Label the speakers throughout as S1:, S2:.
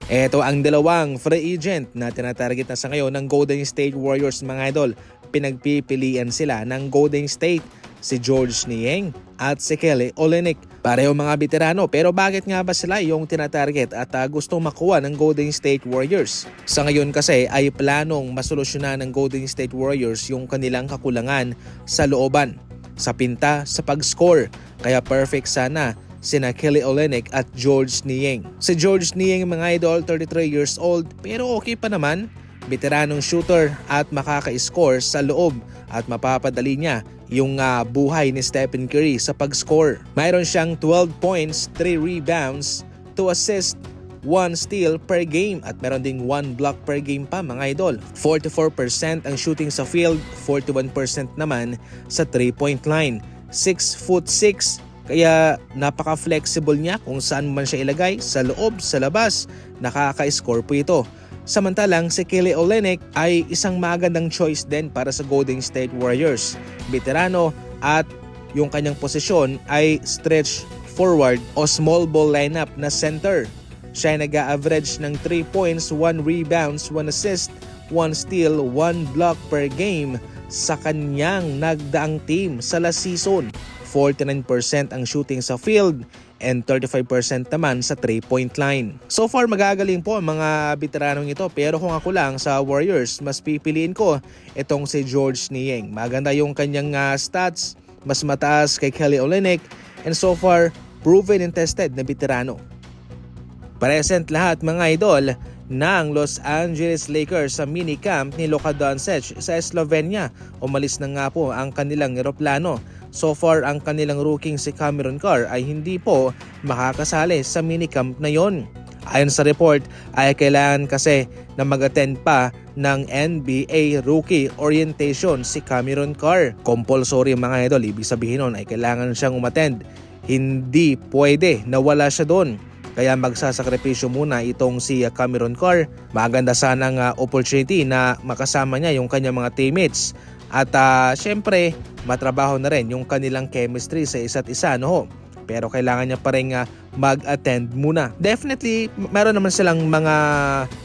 S1: Ito ang dalawang free agent na tinatarget na sa ngayon ng Golden State Warriors mga idol. Pinagpipilian sila ng Golden State, si George Niang at si Kelly Olynyk. Pareho mga veterano, pero bakit nga ba sila yung tinatarget at gustong makuha ng Golden State Warriors? Sa ngayon kasi ay planong masolusyonan ng Golden State Warriors yung kanilang kakulangan sa looban, sa pinta, sa pag-score. Kaya perfect sana sina Kelly Olynyk at George Niang. Si George Niang mga idol, 33 years old, pero okay pa naman. Veteranong shooter at makaka-score sa loob at mapapadali niya yung buhay ni Stephen Curry sa pag-score. Mayroon siyang 12 points, 3 rebounds, 2 assists, 1 steal per game at meron ding 1 block per game pa mga idol. 44% ang shooting sa field, 41% naman sa 3-point line. 6'6", kaya napaka-flexible niya kung saan man siya ilagay, sa loob, sa labas, nakaka-score po ito. Samantalang si Kelly Olynyk ay isang magandang choice din para sa Golden State Warriors. Veterano at yung kanyang posisyon ay stretch forward o small ball lineup na center. Siya ay nag-average ng 3 points, 1 rebounds, 1 assist, 1 steal, 1 block per game sa kanyang nagdaang team sa last season. 49% ang shooting sa field and 35% naman sa 3-point line. So far magagaling po ang mga veteranong ito, pero kung ako lang sa Warriors, mas pipiliin ko itong si George Niang. Maganda yung kanyang stats, mas mataas kay Kelly Olynyk, and so far proven and tested na veterano. Present lahat mga idol ng Los Angeles Lakers sa minicamp ni Luka Doncic sa Slovenia. Umalis na nga po ang kanilang eroplano. So far, ang kanilang rookie si Cameron Carr ay hindi po makakasali sa minicamp na yon. Ayon sa report, ay kailangan kasi na mag-attend pa ng NBA Rookie Orientation si Cameron Carr. Compulsory mga idol, ibig sabihin nun ay kailangan siyang umattend. Hindi pwede na wala siya doon. Kaya magsasakripisyo muna itong si Cameron Carr. Maganda sanang opportunity na makasama niya yung kanyang mga teammates. At syempre, matrabaho na rin yung kanilang chemistry sa isa't isa, no? Pero kailangan niya pa rin mag-attend muna. Definitely, meron naman silang mga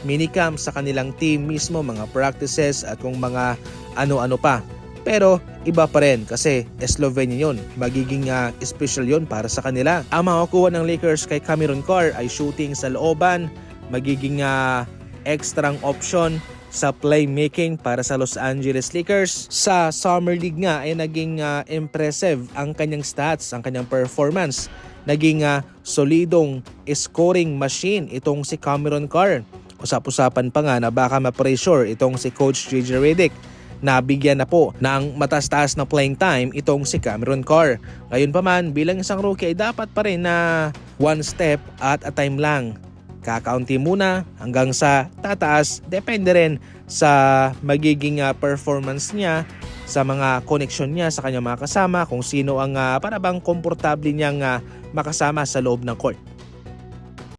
S1: minicamp sa kanilang team mismo, mga practices at kung mga ano-ano pa. Pero iba pa rin kasi Slovenia yun. Magiging special yun para sa kanila. Ang makukuha ng Lakers kay Cameron Carr ay shooting sa looban, magiging extrang option sa playmaking para sa Los Angeles Lakers. Sa Summer League nga ay naging impressive ang kanyang stats, ang kanyang performance. Naging solidong scoring machine itong si Cameron Carr. Usap-usapan pa nga na baka ma-pressure itong si Coach JJ Redick. Nabigyan na po ng matas-taas na playing time itong si Cameron Carr. Ngayon pa man, bilang isang rookie ay dapat pa rin na one step at a time lang. Kakaunti muna hanggang sa tataas, depende rin sa magiging performance niya, sa mga connection niya sa kanyang mga kasama, kung sino ang para bang komportable niyang makasama sa loob ng court.